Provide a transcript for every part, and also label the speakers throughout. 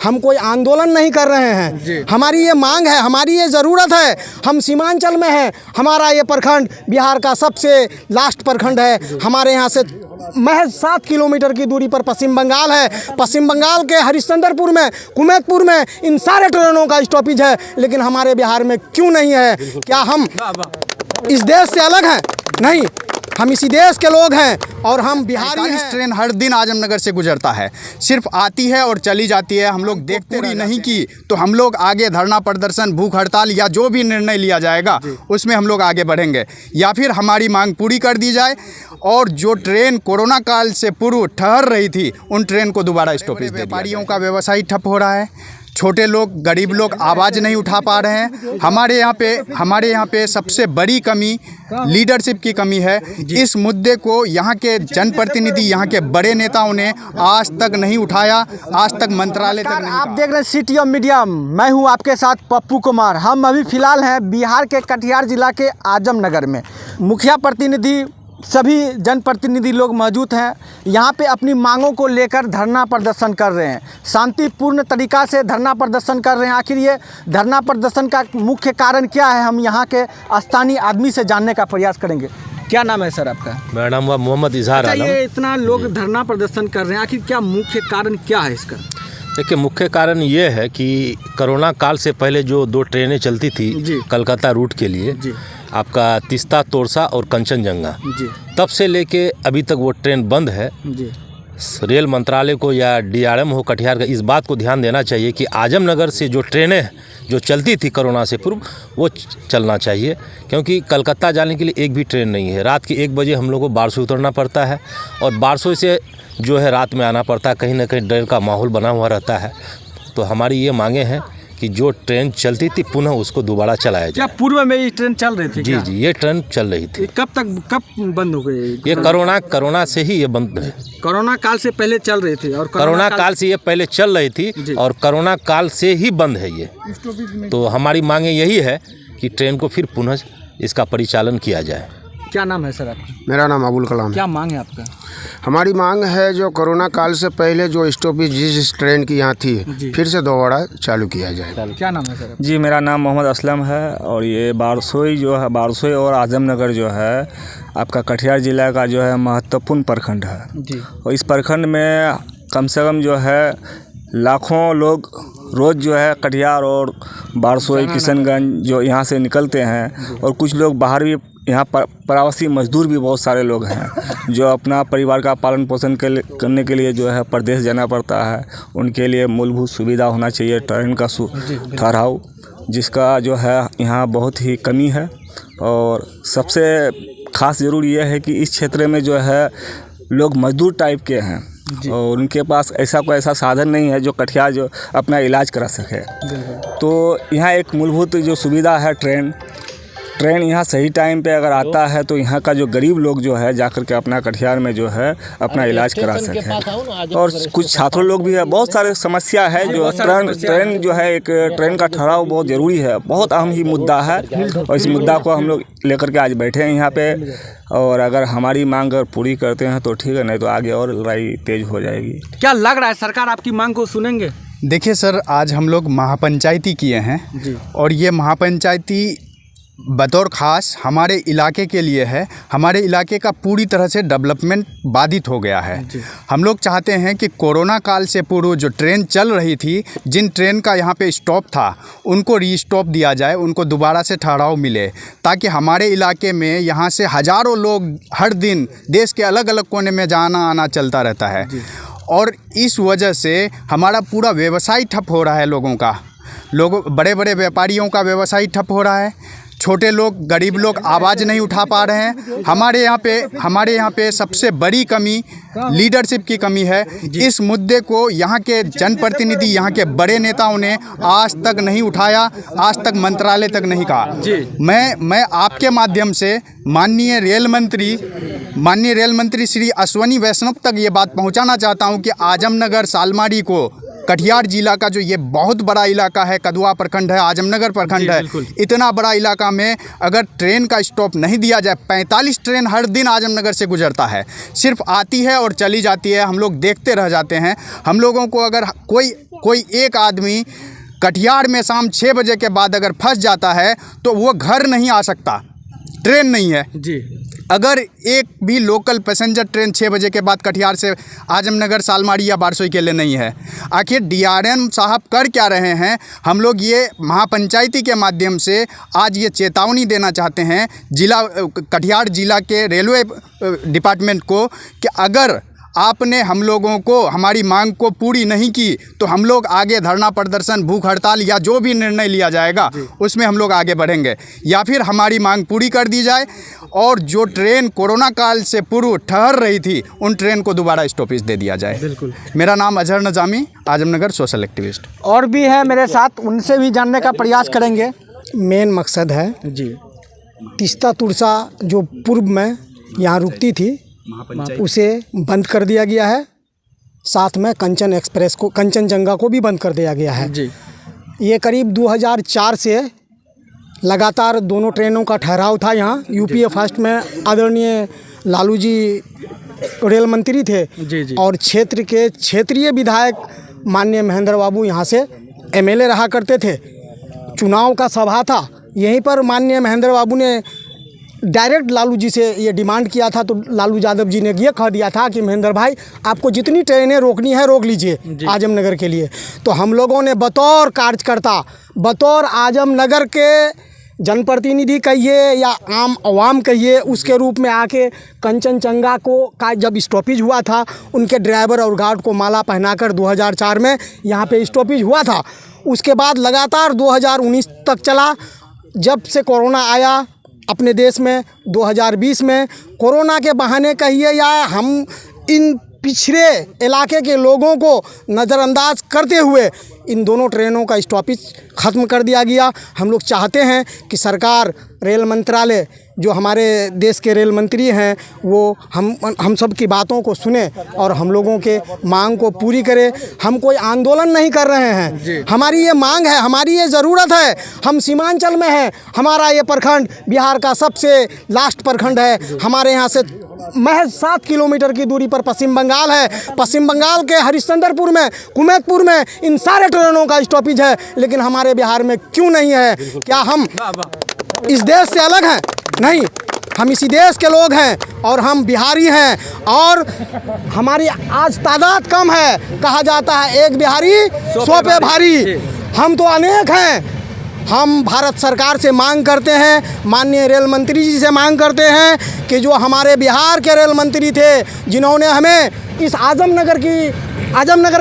Speaker 1: हम कोई आंदोलन नहीं कर रहे हैं। हमारी ये मांग है, हमारी ये ज़रूरत है। हम सीमांचल में हैं, हमारा ये प्रखंड बिहार का सबसे लास्ट प्रखंड है। हमारे यहाँ से महज 7 किलोमीटर की दूरी पर पश्चिम बंगाल है। पश्चिम बंगाल के हरिश्चंद्रपुर में, कुमेतपुर में इन सारे ट्रेनों का स्टॉपेज है, लेकिन हमारे बिहार में क्यों नहीं है? क्या हम इस देश से अलग हैं? नहीं, हम इसी देश के लोग हैं और हम बिहारी हैं।
Speaker 2: ट्रेन हर दिन आजमनगर से गुजरता है, सिर्फ आती है और चली जाती है। हम लोग देखते पूरी नहीं की तो हम लोग आगे धरना प्रदर्शन, भूख हड़ताल या जो भी निर्णय लिया जाएगा उसमें हम लोग आगे बढ़ेंगे, या फिर हमारी मांग पूरी कर दी जाए और जो ट्रेन कोरोना काल से पूर्व ठहर रही थी उन ट्रेन को दोबारा स्टॉपेज दे दिया। व्यापारियों का व्यवसाय ठप हो रहा है, छोटे लोग, गरीब लोग आवाज़ नहीं उठा पा रहे हैं। हमारे यहाँ पे सबसे बड़ी कमी लीडरशिप की कमी है। इस मुद्दे को यहाँ के जनप्रतिनिधि, यहाँ के बड़े नेताओं ने आज तक नहीं उठाया, आज तक मंत्रालय तक नहीं।
Speaker 1: आप देख रहे हैं सिटी ऑफ मीडिया, मैं हूँ आपके साथ पप्पू कुमार। हम अभी फ़िलहाल हैं बिहार के कटिहार जिला के आजमनगर में। मुखिया प्रतिनिधि, सभी जनप्रतिनिधि लोग मौजूद हैं। यहाँ पे अपनी मांगों को लेकर धरना प्रदर्शन कर रहे हैं, शांतिपूर्ण तरीक़ा से धरना प्रदर्शन कर रहे हैं। आखिर ये धरना प्रदर्शन का मुख्य कारण क्या है, हम यहाँ के स्थानीय आदमी से जानने का प्रयास करेंगे। क्या नाम है सर आपका?
Speaker 3: मेरा नाम हुआ मोहम्मद इजहार आलम।
Speaker 1: ये इतना लोग धरना प्रदर्शन कर रहे हैं, आखिर क्या मुख्य कारण क्या है इसका?
Speaker 3: देखिए, मुख्य कारण ये है कि कोरोना काल से पहले जो 2 ट्रेनें चलती थी कलकत्ता रूट के लिए, आपका तीस्ता तोरसा और कंचनजंगा, तब से लेके अभी तक वो ट्रेन बंद है। रेल मंत्रालय को या डीआरएम हो कटिहार का इस बात को ध्यान देना चाहिए कि आजमनगर से जो ट्रेनें जो चलती थी कोरोना से पूर्व वो चलना चाहिए, क्योंकि कलकत्ता जाने के लिए एक भी ट्रेन नहीं है। रात के 1 बजे हम लोग को बारसोई उतरना पड़ता है और बारसोई से जो है रात में आना पड़ता है। कहीं ना कहीं डर का माहौल बना हुआ रहता है। तो हमारी ये मांगे हैं कि जो ट्रेन चलती थी पुनः उसको दोबारा चलाया जाए।
Speaker 1: क्या पूर्व में ये ट्रेन चल रही थी?
Speaker 3: जी, ये ट्रेन चल रही थी।
Speaker 1: कब बंद हो गई?
Speaker 3: ये कोरोना से ही ये बंद है।
Speaker 1: कोरोना काल से पहले चल रही थी और
Speaker 3: कोरोना काल से ये पहले चल रही थी और कोरोना काल से ही बंद है ये। तो हमारी मांगे यही है कि ट्रेन को फिर पुनः इसका परिचालन किया जाए।
Speaker 1: क्या नाम है सर आपका?
Speaker 4: मेरा नाम अबुल कलाम।
Speaker 1: क्या मांग है आपका?
Speaker 4: हमारी मांग है जो कोरोना काल से पहले जो स्टॉपेज जिस ट्रेन की यहाँ थी फिर से दोबारा चालू किया जाए।
Speaker 1: क्या नाम है सर?
Speaker 5: जी, मेरा नाम मोहम्मद असलम है और ये बारसोई जो है, बारसोई और आजमनगर जो है आपका कटिहार जिला का जो है महत्वपूर्ण प्रखंड है जी। और इस प्रखंड में कम से कम जो है लाखों लोग रोज़ जो है कटिहार और बारसोई, किशनगंज जो यहाँ से निकलते हैं, और कुछ लोग बाहर भी यहाँ पर प्रवासी मजदूर भी बहुत सारे लोग हैं जो अपना परिवार का पालन पोषण करने के लिए जो है प्रदेश जाना पड़ता है। उनके लिए मूलभूत सुविधा होना चाहिए, ट्रेन का ठहराव, जिसका जो है यहाँ बहुत ही कमी है। और सबसे ख़ास ज़रूरी यह है कि इस क्षेत्र में जो है लोग मजदूर टाइप के हैं और उनके पास ऐसा साधन नहीं है जो कटिहार जो अपना इलाज करा सके। तो यहाँ एक मूलभूत जो सुविधा है ट्रेन यहाँ सही टाइम पे अगर आता है तो यहाँ का जो गरीब लोग जो है जाकर के अपना कटिहार में जो है अपना इलाज करा सके। और कुछ छात्र लोग भी है, बहुत सारे समस्या है जो ट्रेन जो है, एक ट्रेन का ठहराव बहुत ज़रूरी है, बहुत अहम ही मुद्दा है। और इस मुद्दा को हम लोग लेकर के आज बैठे हैं यहाँ पे, और अगर हमारी मांग अगर पूरी करते हैं तो ठीक है, नहीं तो आगे और लड़ाई तेज हो जाएगी।
Speaker 1: क्या लग रहा है सरकार आपकी मांग को सुनेंगे?
Speaker 2: देखिए सर, आज हम लोग महापंचायती किए हैं और ये महापंचायती बतौर ख़ास हमारे इलाके के लिए है। हमारे इलाके का पूरी तरह से डेवलपमेंट बाधित हो गया है। हम लोग चाहते हैं कि कोरोना काल से पूर्व जो ट्रेन चल रही थी, जिन ट्रेन का यहाँ पे स्टॉप था उनको रीस्टॉप दिया जाए, उनको दोबारा से ठहराव मिले, ताकि हमारे इलाके में यहाँ से हज़ारों लोग हर दिन देश के अलग अलग कोने में जाना आना चलता रहता है। और इस वजह से हमारा पूरा व्यवसाय ठप हो रहा है। बड़े बड़े व्यापारियों का व्यवसाय ठप हो रहा है, छोटे लोग, गरीब लोग आवाज़ नहीं उठा पा रहे हैं। हमारे यहाँ पे सबसे बड़ी कमी लीडरशिप की कमी है। इस मुद्दे को यहाँ के जनप्रतिनिधि, यहाँ के बड़े नेताओं ने आज तक नहीं उठाया, आज तक मंत्रालय तक नहीं कहा। मैं आपके माध्यम से माननीय रेल मंत्री श्री अश्वनी वैष्णव तक ये बात पहुँचाना चाहता हूँ कि आजमनगर सालमारी को, कटिहार जिला का जो ये बहुत बड़ा इलाका है, कदवा प्रखंड है, आजमनगर प्रखंड है, इतना बड़ा इलाका में अगर ट्रेन का स्टॉप नहीं दिया जाए, 45 ट्रेन हर दिन आजमनगर से गुजरता है, सिर्फ आती है और चली जाती है, हम लोग देखते रह जाते हैं। हम लोगों को अगर कोई कोई एक आदमी कटिहार में शाम 6 बजे के बाद अगर फंस जाता है तो वो घर नहीं आ सकता, ट्रेन नहीं है
Speaker 1: जी।
Speaker 2: अगर एक भी लोकल पैसेंजर ट्रेन 6 बजे के बाद कटिहार से आजमनगर, सालमारी या बारसोई के लिए नहीं है। आखिर डीआरएम साहब कर क्या रहे हैं? हम लोग ये महापंचायती के माध्यम से आज ये चेतावनी देना चाहते हैं कटिहार जिला के रेलवे डिपार्टमेंट को कि अगर आपने हम लोगों को हमारी मांग को पूरी नहीं की तो हम लोग आगे धरना प्रदर्शन, भूख हड़ताल या जो भी निर्णय लिया जाएगा उसमें हम लोग आगे बढ़ेंगे, या फिर हमारी मांग पूरी कर दी जाए और जो ट्रेन कोरोना काल से पूर्व ठहर रही थी उन ट्रेन को दोबारा स्टॉपेज दे दिया जाए।
Speaker 1: बिल्कुल।
Speaker 2: मेरा नाम अजहर नजामी, आजमनगर सोशल एक्टिविस्ट।
Speaker 1: और भी है मेरे साथ, उनसे भी जानने का प्रयास करेंगे। मेन मकसद है
Speaker 5: जी,
Speaker 1: तीस्ता तुरसा जो पूर्व में यहाँ रुकती थी उसे बंद कर दिया गया है, साथ में कंचन एक्सप्रेस को, कंचनजंगा को भी बंद कर दिया गया है
Speaker 5: जी।
Speaker 1: ये करीब 2004 से लगातार दोनों ट्रेनों का ठहराव था यहाँ। यूपीए फर्स्ट में आदरणीय लालू जी रेल मंत्री थे
Speaker 5: जी, जी।
Speaker 1: और क्षेत्र के क्षेत्रीय विधायक माननीय महेंद्र बाबू यहाँ से एमएलए रहा करते थे। चुनाव का सभा था, यहीं पर माननीय महेंद्र बाबू ने डायरेक्ट लालू जी से ये डिमांड किया था, तो लालू यादव जी ने ये कह दिया था कि महेंद्र भाई आपको जितनी ट्रेनें रोकनी है रोक लीजिए आजमनगर के लिए। तो हम लोगों ने बतौर कार्यकर्ता, बतौर आजमनगर के जनप्रतिनिधि कहिए या आम आवाम कहिए, उसके रूप में आके कंचनजंगा का जब स्टॉपेज हुआ था, उनके ड्राइवर और गार्ड को माला पहनाकर 2004 में यहाँ पे स्टॉपेज हुआ था। उसके बाद लगातार 2019 तक चला। जब से कोरोना आया अपने देश में 2020 में, कोरोना के बहाने कहिए या हम इन पिछड़े इलाके के लोगों को नज़रअंदाज करते हुए इन दोनों ट्रेनों का स्टॉपेज ख़त्म कर दिया गया। हम लोग चाहते हैं कि सरकार, रेल मंत्रालय, जो हमारे देश के रेल मंत्री हैं, वो हम सब की बातों को सुने और हम लोगों के मांग को पूरी करे। हम कोई आंदोलन नहीं कर रहे हैं, हमारी ये मांग है, हमारी ये ज़रूरत है। हम सीमांचल में हैं, हमारा ये प्रखंड बिहार का सबसे लास्ट प्रखंड है। हमारे यहाँ से महज 7 किलोमीटर की दूरी पर पश्चिम बंगाल है। पश्चिम बंगाल के हरिश्चंद्रपुर में, कुमेतपुर में इन सारे ट्रेनों का स्टॉपेज है, लेकिन हमारे बिहार में क्यों नहीं है? क्या हम इस देश से अलग हैं? नहीं, हम इसी देश के लोग हैं और हम बिहारी हैं और हमारी आज तादाद कम है। कहा जाता है एक बिहारी 100 पे भारी। हम तो अनेक हैं। हम भारत सरकार से मांग करते हैं, माननीय रेल मंत्री जी से मांग करते हैं कि जो हमारे बिहार के रेल मंत्री थे, जिन्होंने हमें इस आजमनगर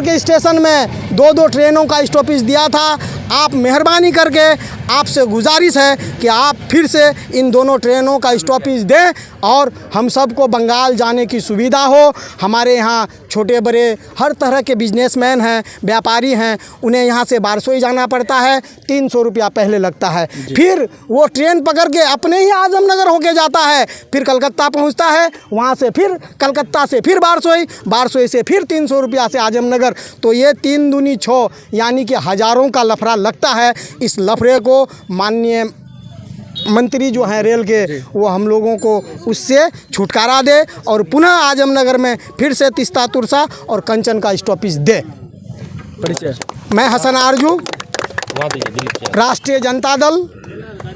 Speaker 1: के स्टेशन में 2-2 ट्रेनों का स्टॉपेज दिया था, आप मेहरबानी करके आपसे गुजारिश है कि आप फिर से इन दोनों ट्रेनों का स्टॉपेज दें और हम सबको बंगाल जाने की सुविधा हो। हमारे यहाँ छोटे बड़े हर तरह के बिजनेसमैन हैं, व्यापारी हैं, उन्हें यहाँ से बारसोई जाना पड़ता है, 300 रुपया पहले लगता है। फिर वो ट्रेन पकड़ के अपने ही आजमनगर होके जाता है, फिर कलकत्ता पहुँचता है, वहाँ से फिर कलकत्ता से फिर बारसोई से फिर 300 रुपया से आजमनगर। तो ये 3 दूनी 6 यानी कि हज़ारों का लफड़ा लगता है। इस लफड़े को माननीय मंत्री जो हैं रेल के, वो हम लोगों को उससे छुटकारा दे और पुनः आजमनगर में फिर से तीस्ता तुरसा और कंचन का स्टॉपेज दे। मैं हसन आरजू, राष्ट्रीय जनता दल,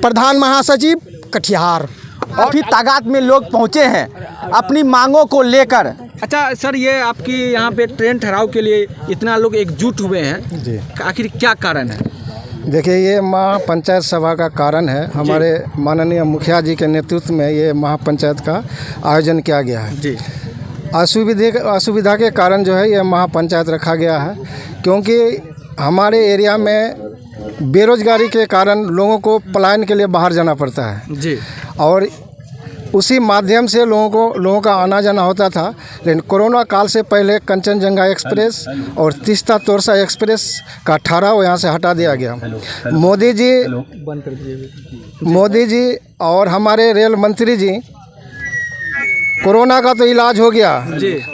Speaker 1: प्रधान महासचिव, कटिहार।
Speaker 6: काफ़ी तादाद में लोग पहुँचे हैं अपनी मांगों को लेकर।
Speaker 5: अच्छा सर, ये आपकी यहाँ पे ट्रेन ठहराव के लिए इतना लोग एकजुट हुए हैं जी, आखिर क्या कारण है?
Speaker 7: देखिए, ये महापंचायत सभा का कारण है। हमारे माननीय मुखिया जी के नेतृत्व में ये महापंचायत का आयोजन किया गया है
Speaker 5: जी।
Speaker 7: असुविधा के कारण जो है ये महापंचायत रखा गया है, क्योंकि हमारे एरिया में बेरोजगारी के कारण लोगों को पलायन के लिए बाहर जाना पड़ता है
Speaker 5: जी,
Speaker 7: और उसी माध्यम से लोगों का आना जाना होता था। लेकिन कोरोना काल से पहले कंचनजंगा एक्सप्रेस और तीस्ता तोरसा एक्सप्रेस का ठहराव यहाँ से हटा दिया गया। मोदी जी और हमारे रेल मंत्री जी, कोरोना का तो इलाज हो गया,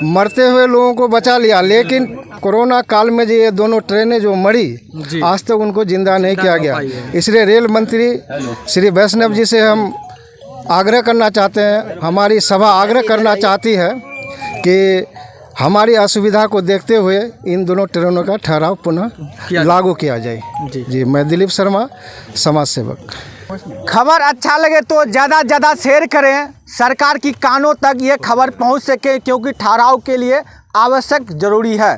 Speaker 7: मरते हुए लोगों को बचा लिया, लेकिन कोरोना काल में जो ये दोनों ट्रेनें जो मरी, आज तक उनको जिंदा नहीं किया गया। इसलिए रेल मंत्री श्री वैष्णव जी से हम आग्रह करना चाहते हैं, हमारी सभा आग्रह करना चाहती है कि हमारी असुविधा को देखते हुए इन दोनों ट्रेनों का ठहराव पुनः लागू किया जाए। जी, मैं दिलीप शर्मा, समाज सेवक।
Speaker 6: खबर अच्छा लगे तो ज़्यादा से ज़्यादा शेयर करें, सरकार की कानों तक ये खबर पहुंच सके, क्योंकि ठहराव के लिए आवश्यक ज़रूरी है।